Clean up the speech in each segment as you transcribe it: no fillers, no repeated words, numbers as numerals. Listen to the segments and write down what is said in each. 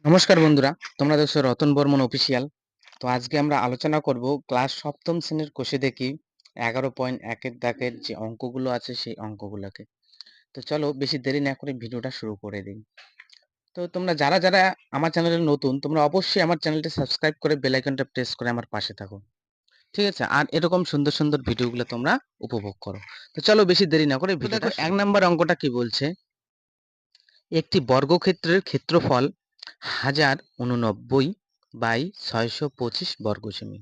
নমস্কার বন্ধুরা, তোমরা দেখছো রতন বর্মন অফিসিয়াল। তো আজকে আমরা আলোচনা করব ক্লাস সপ্তম শ্রেণীর কোষে দেখি 11.1 দাগের যে অঙ্কগুলো আছে সেই অঙ্কগুলোকে। তো চলো বেশি দেরি না করে ভিডিওটা শুরু করে দিই। তো তোমরা যারা যারা আমার চ্যানেলে নতুন, তোমরা অবশ্যই আমার চ্যানেলটি সাবস্ক্রাইব করে বেল আইকনটা প্রেস করে আমার পাশে থাকো। ঠিক আছে? আর এরকম সুন্দর সুন্দর ভিডিওগুলো তোমরা উপভোগ করো। তো চলো বেশি দেরি না করে ভিডিওটা দেখো। 1 নম্বর অঙ্কটা কি বলছে? একটি বর্গক্ষেত্রের ক্ষেত্রফল 1089 বাই 625 বর্গ সেমি।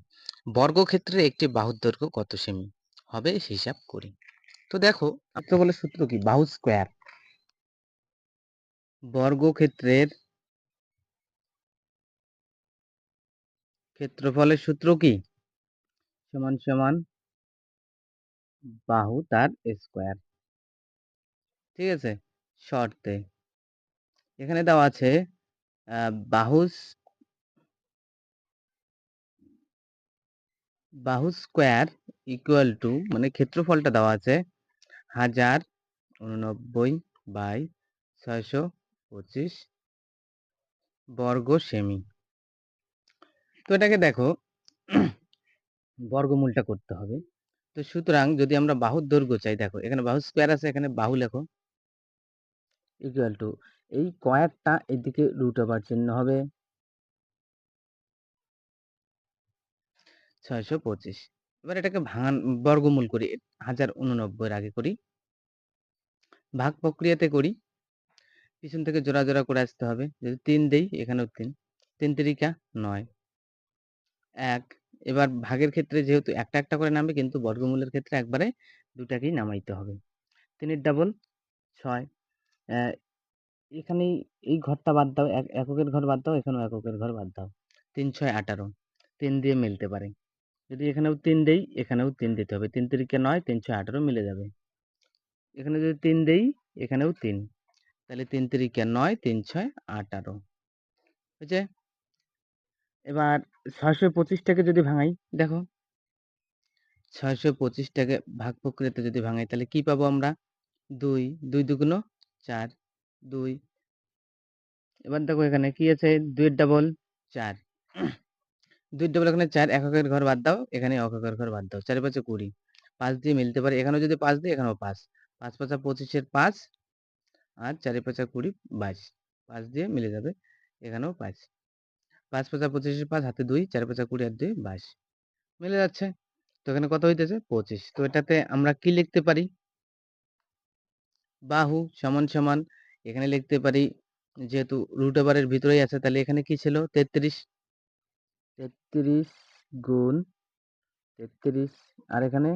বর্গক্ষেত্রের একটি বাহুর দৈর্ঘ্য কত সেমি হবে হিসাব করি। তো দেখো, ক্ষেত্রফলের সূত্র কি? বাহু স্কয়ার। বর্গক্ষেত্রের ক্ষেত্রফলের সূত্র কি? সমান সমান বাহু তার স্কয়ার। ঠিক আছে? শর্তে এখানে দেওয়া আছে বাহু বাহু স্কয়ার ইকুয়াল টু, মানে ক্ষেত্রফলটা দেওয়া আছে 1089 বাই 625 বর্গ সেমি। তো এটাকে দেখো বর্গমূলটা করতে হবে। তো সুতরাং যদি আমরা বাহুর দৈর্ঘ্য চাই, দেখো এখানে বাহু স্কয়ার আছে, এখানে বাহু লেখো ইকুয়াল টু, এই স্কয়ারটা এদিকে রুট ওভার চিহ্ন হবে 625। এবার এটাকে বর্গমূল করি, 1089 আগে করি, ভাগ প্রক্রিয়াতে করি, পিছন থেকে জোড়া জোড়া করে আসতে হবে। যদি 3 দেই, এখানেও 3, 3 তিরিকা 9, 1। এবার ভাগের ক্ষেত্রে যেহেতু একটা একটা করে নামবে, কিন্তু বর্গমূলের ক্ষেত্রে একবারে দুটাকেই নামাইতে হবে। 3 এর ডাবল 6। এখানে এই ঘরটা বাদ দাও, এককের ঘর বাদ দাও, এখানেও এককের ঘর বাদ দাও। 3 6 18, 3 দিয়ে মিলতে পারে। যদি এখানেও 3 দেই, এখানেও 3 দিতে হবে। 3 তিরিকে 9, 3 6 18 মিলে যাবে। এখানে যদি 3 দেই, এখানেও 3, তাহলে 3 তিরিকে 9, 3 6 18 হয়েছে। এবার 625টাকে যদি ভাঙাই, দেখো 625টাকে ভাগ প্রক্রিয়াতে যদি ভাঙাই, তাহলে কি পাবো আমরা? 2, 2 দুগুণ 4, 2। এবার দেখো এখানে কি আছে? 2 এর ডাবল 4, 2 এর ডাবল এখানে 4, এককের ঘর বাদ দাও, এখানে এককের ঘর বাদ দাও। 4 এর 5 20, 5 দিয়ে মিলতে পারে। এখানেও যদি 5 দিই, এখানেও 5, 5 5 25 এর 5, আর 4 এর 5 20 22, 5 দিয়ে মিলে যাবে। এখানেও 5, 5 5 25 এর 5, হাতে 2, 4 5 20 আর 2 22 মিলে যাচ্ছে। তো এখানে কত হইতেছে? 25। তো এটাতে আমরা কি লিখতে পারি? বাহু সমান সমান, এখানে লিখতে পারি, যেহেতু রুট ওভারের ভিতরেই আছে, তাহলে এখানে কি ছিল? 33, 33 গুণ 33, আর এখানে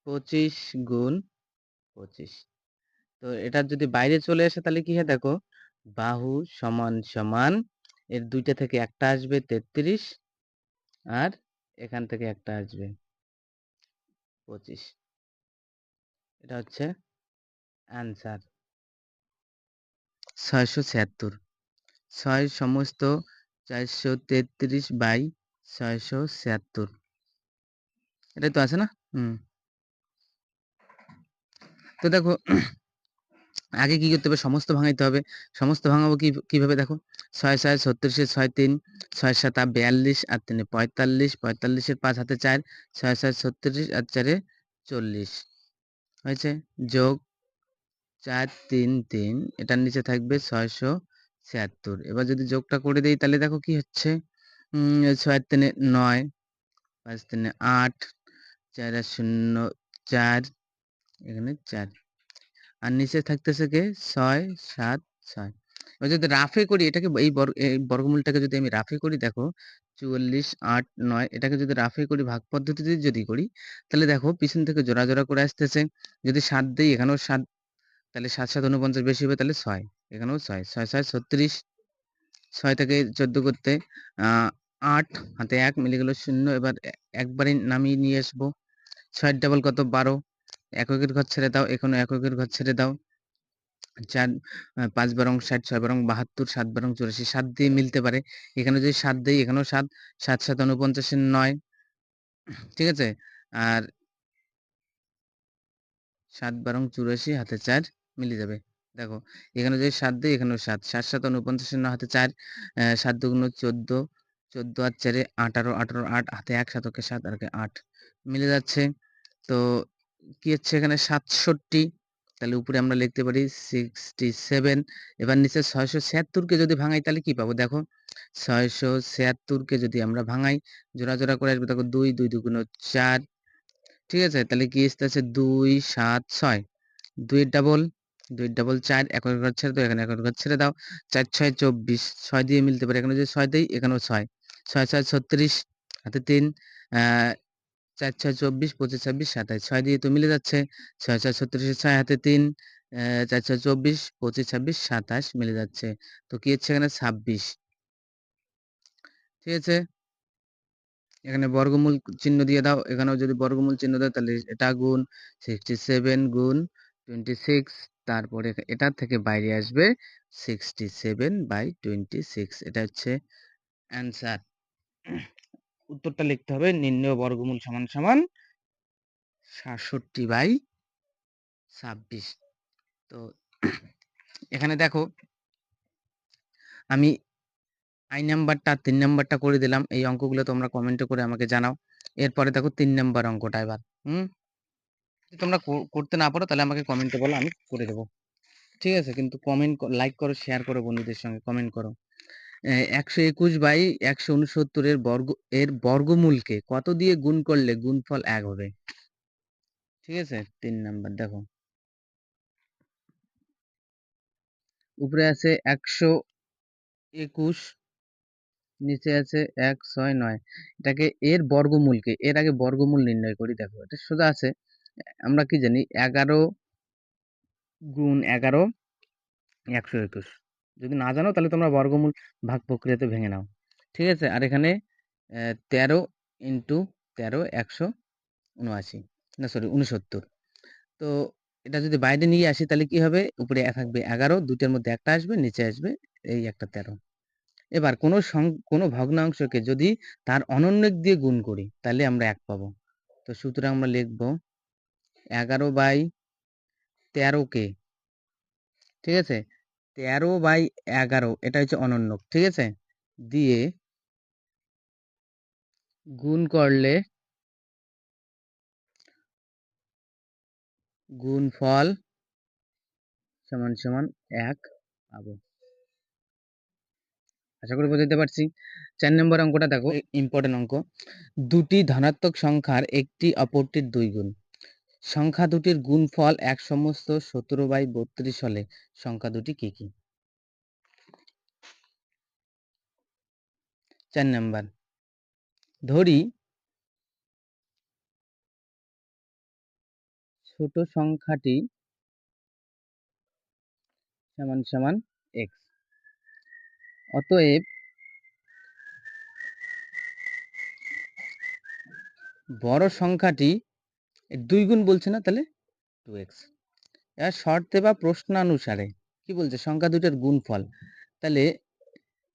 25 গুণ 25। তো এটা যদি বাইরে চলে আসে, তাহলে কি হয় দেখো, বাহু সমান সমান এর দুইটা থেকে একটা আসবে 33, আর এখান থেকে একটা আসবে 25। এটা হচ্ছে অ্যান্সার। 676, 6 সমস্ত 433 বাই 676, এটাই তো আছে না? তো দেখো আগে কি করতে হবে? সমস্ত ভাঙাইতে হবে। সমস্ত ভাঙাবো কিভাবে? দেখো 6 6 36, 6 3, 6 7 42, আর 3 45, 45 এর 5 হাতে 4, 6 6 36 আর 4 40 হয়েছে। যোগ 4 3 3, এটার নিচে থাকবে 676। এবার যদি যোগটা করে দেই, তাহলে দেখো কি হচ্ছে, 6 3 9, 5 3 8, 4 0 4, এখানে 4, আর নিচে থাকতেছে কে? 6 7 6। এবার যদি রাফে করি এটাকে, এই বর্গমূলটাকে যদি আমি রাফে করি, দেখো 44 8 9, এটাকে যদি রাফে করি, ভাগ পদ্ধতিতে যদি করি, তাহলে দেখো পিছন থেকে জোড়া জোড়া করে আসতেছে। যদি 7 দেই, এখানেও 7, তাহলে 7 7 49 বেশি হবে, তাহলে 6, এখানেও 6, 6 6 36, 6 থেকে 14 করতে 8, হাতে 1 মিলে গেল 0। এবার একবারে নামিয়ে নিয়ে আসবো। 6 ডাবল কত? 12, এককের ঘর ছেড়ে দাও, এখানে এককের ঘর ছেড়ে দাও। 4 5 বারং 60, 6 বারং 72, 7 বারং 84, 7 দিয়ে মিলতে পারে। এখানে যদি 7 দেই, এখানেও 7, 7 7 49 এর 9, ঠিক আছে। আর 7 বারং 84, হাতে 4 মিলে যাবে। দেখো এখানে যদি ৭ দেই এখানেও ৭, ৭ ৭ ৪৯ এর ৯ হাতে ৪, ৭ দুগুণ ১৪, ১৪ আর ৪ এ ১৮, ১৮ ৮ হাতে ১, ৭ একে ৭ আর একে ৮ মিলে যাচ্ছে। তো কি হচ্ছে এখানে ৬৭, তাহলে উপরে আমরা লিখতে পারি 67। এবার নিচে ৬৭৬ কে যদি ভাঙাই তাহলে কি পাবো? দেখো ৬৭৬ কে যদি আমরা ভাঙাই, জোড়া, জোড়া করে আসবে, দেখো ২, ২ দুগুণ ৪, ঠিক আছে? তাহলে কি আসতেছে ২ ৭ ৬, ২ এর ডাবল, ২ এর ডাবল ৪, একের ঘর ছেড়ে দাও, এখানে একের ঘর ছেড়ে দাও। ৪ ৬ ২৪, ৬ দিয়ে মিলতে পারে। এখানে যদি ৬ দেই এখানেও ৬, ৬ ৬ ৩৬, হাতে ৩, আ ৪ ৬ ২৪, ২৫ ২৬ ২৭, ৬ দিয়ে তো মিলে যাচ্ছে। ৬ ৬ ৩৬ এর ৬ হাতে ৩, ৪ ৬ ২৪, ২৫ ২৬ ২৭ মিলে যাচ্ছে। তো কি হচ্ছে এখানে ২৬, ঠিক আছে? এখানে বর্গমূল চিহ্ন দিয়ে দাও। এখানেও যদি বর্গমূল চিহ্ন দাও তাহলে এটা গুণ 67 গুণ 26, তারপরে এটার থেকে বাইরে আসবে 67/26, এটা হচ্ছে অ্যান্সার। উত্তরটা লিখতে হবে নির্ণেয় বর্গমূল সমান সমান ৬৭/২৬। তো এখানে দেখো আমি নাম্বারটা ৩ নাম্বারটা করে দিলাম। এই অঙ্কগুলো তোমরা কমেন্টে করে আমাকে জানাও। এরপরে দেখো ৩ নাম্বার অঙ্কটা এবার। যদি তোমরা করতে না পারো তাহলে আমাকে কমেন্টে বলো, আমি করে দেব। ঠিক আছে? কিন্তু কমেন্ট লাইক করো, শেয়ার করো, বন্ধুদের সঙ্গে কমেন্ট করো। ১২১/১৬৯ এর বর্গমূলকে কত দিয়ে গুণ করলে গুণফল ১ হবে? ঠিক আছে? ৩ নাম্বার দেখো। উপরে আছে ১২১, নিচে আছে ১৬৯। এটাকে এর বর্গমূলকে, এর আগে বর্গমূল নির্ণয় করি। দেখো এটা সোজা আছে। আমরা কি জানি ১১ গুণ ১১ ১২১। যদি না জানো তাহলে তোমরা বর্গমূল ভাগ প্রক্রিয়াতে ভেঙে নাও। ঠিক আছে? আর এখানে ১৩ ইন্টু ১৩ ১৭৯, না সরি ৬৯। তো এটা যদি বাইরে নিয়ে আসি তাহলে কি হবে? উপরে থাকবে ১১, ২ টার মধ্যে একটা আসবে, নিচে আসবে এই একটা ১৩। এবার কোনো ভগ্নাংশকে যদি তার অনন্যক দিয়ে গুণ করি তাহলে আমরা ১ পাবো। তো সুতরাং আমরা লিখব ১১/১৩ কে, ঠিক আছে? ১৩/১১ এটা হচ্ছে অনন্যক, ঠিক আছে? দিয়ে গুণ করলে গুণফল সমান সমান ১ পাবো। আশা করি বোঝাতে পারছি। ৪ নম্বর অঙ্কটা দেখো, ইম্পর্টেন্ট অঙ্ক। দুটি ধনাত্মক সংখ্যার একটি অপরটির ২ গুণ। সংখ্যা দুটির গুণফল ১ সমস্ত ১৭/৩২ হলে সংখ্যা দুটি কি কি? ৪ নাম্বার, ধরি ছোট সংখ্যাটি সমান সমান x, অতএব বড় সংখ্যাটি ২ গুণ বলছে না, তাহলে 2x। এবার শর্তে বা প্রশ্নানুসারে কি বলছে? সংখ্যা দুটোর গুণফল। তাহলে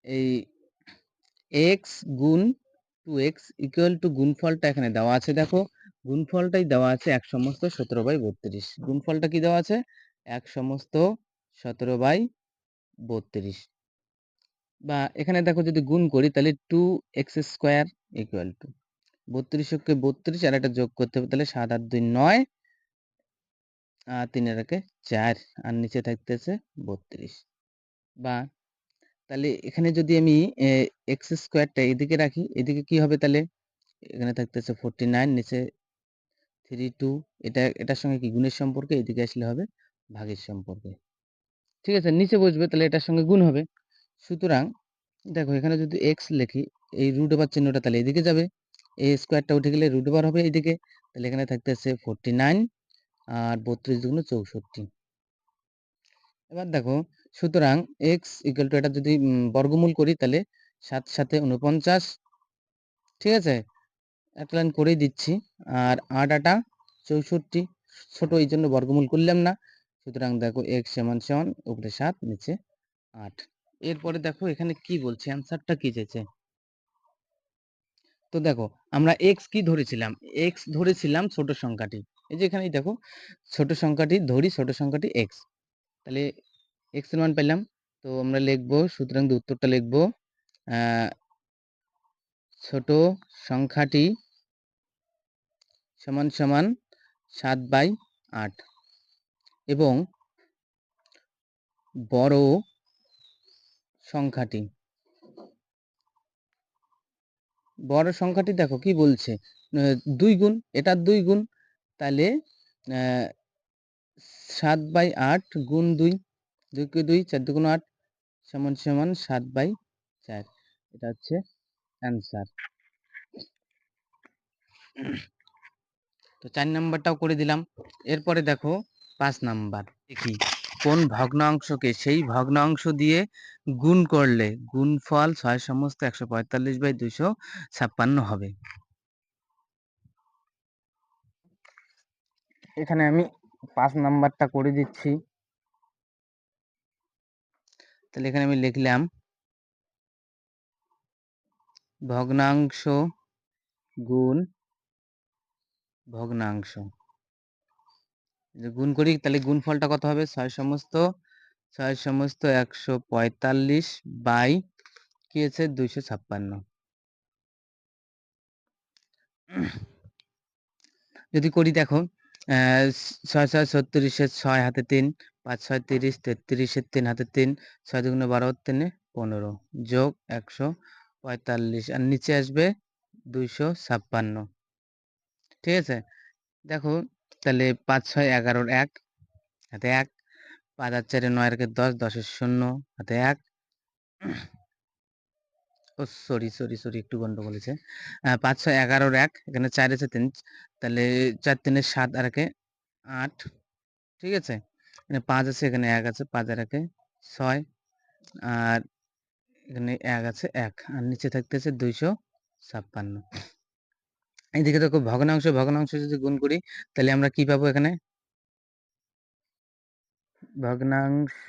এই x গুণ 2x ইকুয়াল টু গুণফলটা এখানে দেওয়া আছে। দেখো গুণফলটাই দেওয়া আছে ১ সমস্ত ১৭/৩২। গুণফলটা কি দেওয়া আছে? ১ সমস্ত ১৭/৩২। বা এখানে দেখো যদি গুণ করি তাহলে 2x² ইকুয়াল টু ৩২ কে ৩২ আর একটা যোগ করতে হবে, তাহলে ৭ আর ২ ৯, ৩ আর একে ৪ আর নিচে থাকতেছে ৩২। বা তাহলে এখানে যদি আমি x² এদিকে রাখি, এদিকে কি হবে তাহলে? এখানে থাকতেছে 49, নিচে 32, এটার সঙ্গে কি গুণের সম্পর্কে, এদিকে আসলে হবে ভাগের সম্পর্কে। ঠিক আছে? নিচে বসবে তাহলে এটার সঙ্গে গুণ হবে। সুতরাং দেখো এখানে যদি x লিখি, এই রুট ওভার চিহ্নটা তাহলে এদিকে যাবে। a² উঠে গেলে রুট ওভার হবে এইদিকে। তাহলে এখানে থাকতেছে 49 আর 32 দুগুণ 64। এবার দেখো সুতরাং x ইকুয়াল টু এটা যদি বর্গমূল করি তাহলে ৭ সাথে ৪৯, ঠিক আছে? একটা লাইন করেই দিচ্ছি। আর ৮ আটা ৬৪, ছোট এই জন্য বর্গমূল করলাম না। সুতরাং দেখো x সমান সমান উপরে ৭ নিচে ৮। এরপরে দেখো এখানে কি বলছে, অ্যান্সারটা কি চাইছে। তো দেখো আমরা x কি ধরেছিলাম? x ধরেছিলাম ছোট সংখ্যাটি। এই যে এখানেই দেখো ছোট সংখ্যাটি ধরি, ছোট সংখ্যাটি x। তাহলে x এর মান পেলাম, তো আমরা লিখব, সুতরাং উত্তরটা লিখব ছোট সংখ্যাটি সমান সমান 7/8 এবং বড় সংখ্যাটি দেখো কি বলছে, 2 গুণ, এটার 2 গুণ, তাহলে 7/8 গুণ 2, 2 কে 2, 4 2 8 সমান সমান 7/4। এটা হচ্ছে অ্যান্সার। তো 4 নাম্বারটাও করে দিলাম। এরপরে দেখো 5 নাম্বার দেখি, কোন ভগ্নাংশকে সেই ভগ্নাংশ দিয়ে গুণ করলে গুণফল 6 সমস্ত 145/256 হবে। এখানে আমি 5 নাম্বারটা করে দিচ্ছি। তাহলে এখানে আমি লিখলাম ভগ্নাংশ গুণ ভগ্নাংশ, গুণ করি তাহলে গুণফলটা কত হবে, 6 সমস্ত 145 বাই কি আছে 256। যদি করি দেখো 6 6 36 6 হাতে 3, 5 6 30, 33 3 হাতে 3, 6 2 12 3 15 যোগ 145 আর নিচে আসবে 256। ঠিক আছে, দেখো তাহলে 5 6 11 1 হাতে 1, 5 আর 4 9 আর 10, 10 0 হাতে 1, ও সরি একটু গন্ডগোল হয়েছে। 5 6 11 1, এখানে 4 আছে 3, তাহলে 4 3 7 আর 8। ঠিক আছে, এখানে 5 আছে, এখানে 1 আছে, 5 আর 6, আর এখানে 1 আছে 1, আর নিচে থাকতেছে 256। এইদিকে দেখো ভগ্নাংশ যদি গুণ করি তাহলে আমরা কি পাবো, এখানে ভগ্নাংশ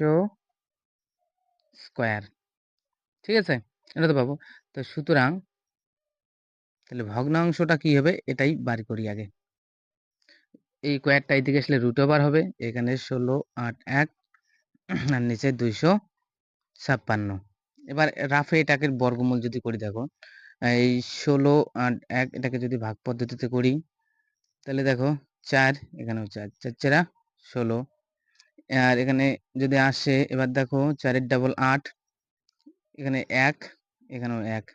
স্কয়ার। ঠিক আছে, এটা তো পাবো। তো সুতরাং তাহলে ভগ্নাংশটা কি হবে এটাই বার করি আগে। এই স্কয়ারটা এইদিকে আসলে √ হবে, এখানে 16 8 1 আর নিচে 256। এবার রাফে এটাকে বর্গমূল যদি করি দেখো, এই 16 8 1 এটাকে যদি ভাগ পদ্ধতিতে করি তাহলে দেখো 4, এখানেও 4, 4 4 16, আর এখানে যদি আসে, এবার দেখো 4 এর ডাবল 8, এখানে 1, এখানেও 1,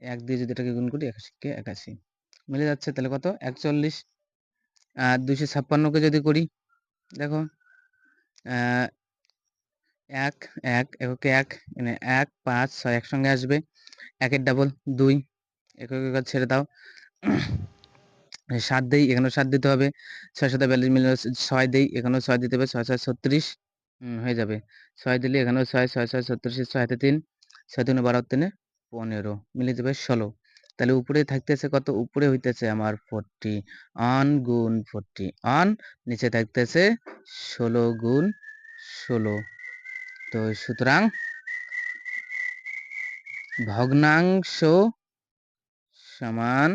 1 দিয়ে যদি এটাকে গুণ করি 81 কে 81 মিলে যাচ্ছে, তাহলে কত 41। আর 256 কে যদি করি দেখো 1 1 এককে 1, এখানে 1 5 6 একসঙ্গে আসবে, 1 এর ডাবল 2, একক একক ছেড়ে দাও, 7 দেই, এখানেও 7 দিতে হবে, 6 7 42 মিলে 6 দেই, এখানেও 6 দিতে হবে, 6 6 36 হয়ে যাবে, 6 দিলে এখানেও 6 6 6 36, 6 হাতে 3, 6 3 12 3 15 মিলে যাবে 16। তাহলে উপরে থাকতেছে কত, উপরে হইতেছে আমার 41 গুণ 41, নিচে থাকতেছে 16 গুণ 16। তো সুতরাং ভগ্নাংশ সমান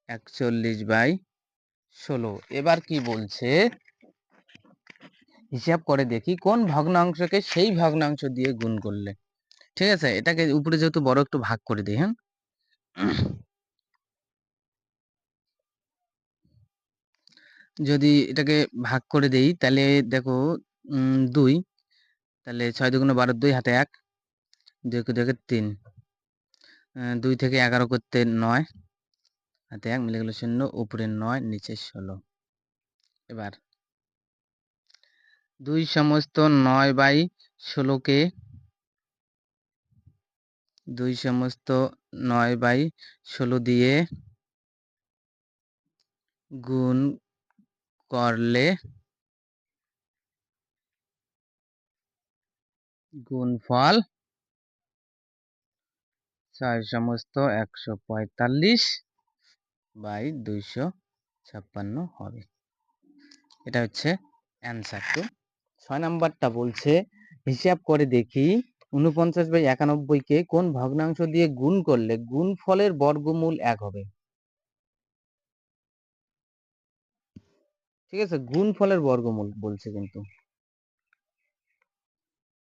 41/16। এবার কি বলছে, হিসাব করে দেখি কোন ভগ্নাংশকে সেই ভগ্নাংশ দিয়ে গুণ করলে। ঠিক আছে, এটাকে উপরে যেহেতু বড় একটু ভাগ করে দিই। হ্যাঁ, যদি এটাকে ভাগ করে দেই তাহলে দেখো 2, তাহলে 6 2 12, 2 হাতে 1, 2 2 3, 2 থেকে 11 করতে 9 হাতে 1 মিলে গেল 0, উপরে 9 নিচে 16। এবার 2 সমস্ত 9/16 কে 2 সমস্ত 9/16 দিয়ে গুণ করলে গুণফল 6 সমস্ত 145/256 হবে। এটা হচ্ছে অ্যান্সার। তো 6 নাম্বারটা বলছে হিসাব করে দেখি 49/91 কে কোন ভগ্নাংশ দিয়ে গুণ করলে গুণফলের বর্গমূল 1 হবে। ঠিক আছে, গুণফলের বর্গমূল বলছে কিন্তু।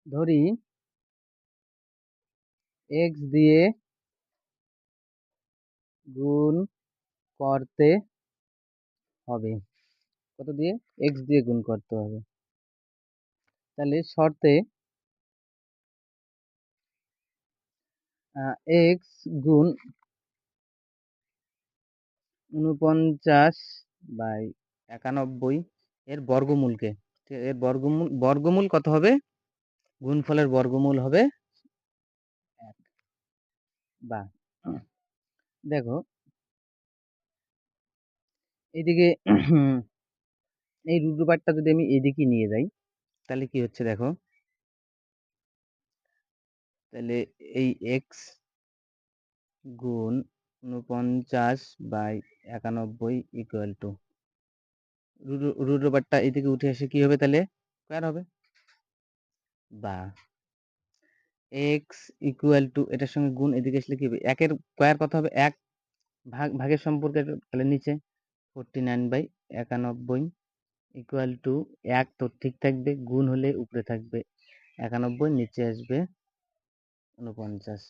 ধরি x দিয়ে গুণ করতে হবে। কত দিয়ে? x দিয়ে গুণ করতে হবে। তাহলে শর্তে x গুণ ৪৯/৯১ এর বর্গমূলকে, এর বর্গমূল কত হবে? গুণফলের বর্গমূল হবে ১। বা দেখো এদিকে এই রুদ্রপাতটা যদি আমি এদিকে নিয়ে যাই, তাহলে কি হচ্ছে দেখো, তাহলে এই x গুণ ৪৯/৯১ ইকুয়াল টু রুদ্রপাতটা এদিকে উঠে এসে কি হবে, তাহলে স্কয়ার হবে। বা x ইকুয়াল টু এটার সঙ্গে গুণ এদিকে আসলে কি হবে, ১ এর স্কয়ার কত হবে? ১ ভাগের সম্পর্কে তাহলে নিচে 49/৯১ ইকুয়াল টু ১ তো ঠিক থাকবে, গুণ হলে উপরে থাকবে ৯১, নিচে আসবে ৪৯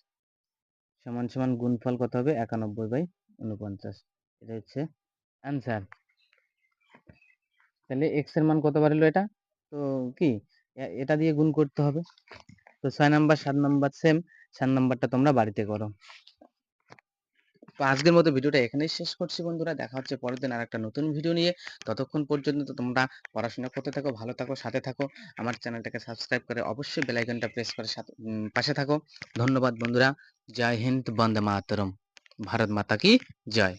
সমান সমান গুণফল কত হবে? ৯১/৪৯। এটা হচ্ছে অ্যান্সার। তাহলে x এর মান কত বার হলো এটা? তো কি এটা দিয়ে গুণ করতে হবে। তো ৬ নাম্বার ৭ নাম্বার সেম, ৭ নাম্বারটা তোমরা বাড়িতে করো। তো আজকের মতো ভিডিওটা এখানেই শেষ করছি বন্ধুরা। দেখা হচ্ছে পরের দিন আরেকটা নতুন ভিডিও নিয়ে। ততক্ষণ পর্যন্ত তোমরা পড়াশোনা করতে থাকো, ভালো থাকো, সাথে থাকো। আমার চ্যানেলটাকে সাবস্ক্রাইব করে অবশ্যই বেল আইকনটা প্রেস করে পাশে থাকো। ধন্যবাদ বন্ধুরা। জয় হিন্দ, বন্দে মাতরম। ভারত মাতা কি জয়।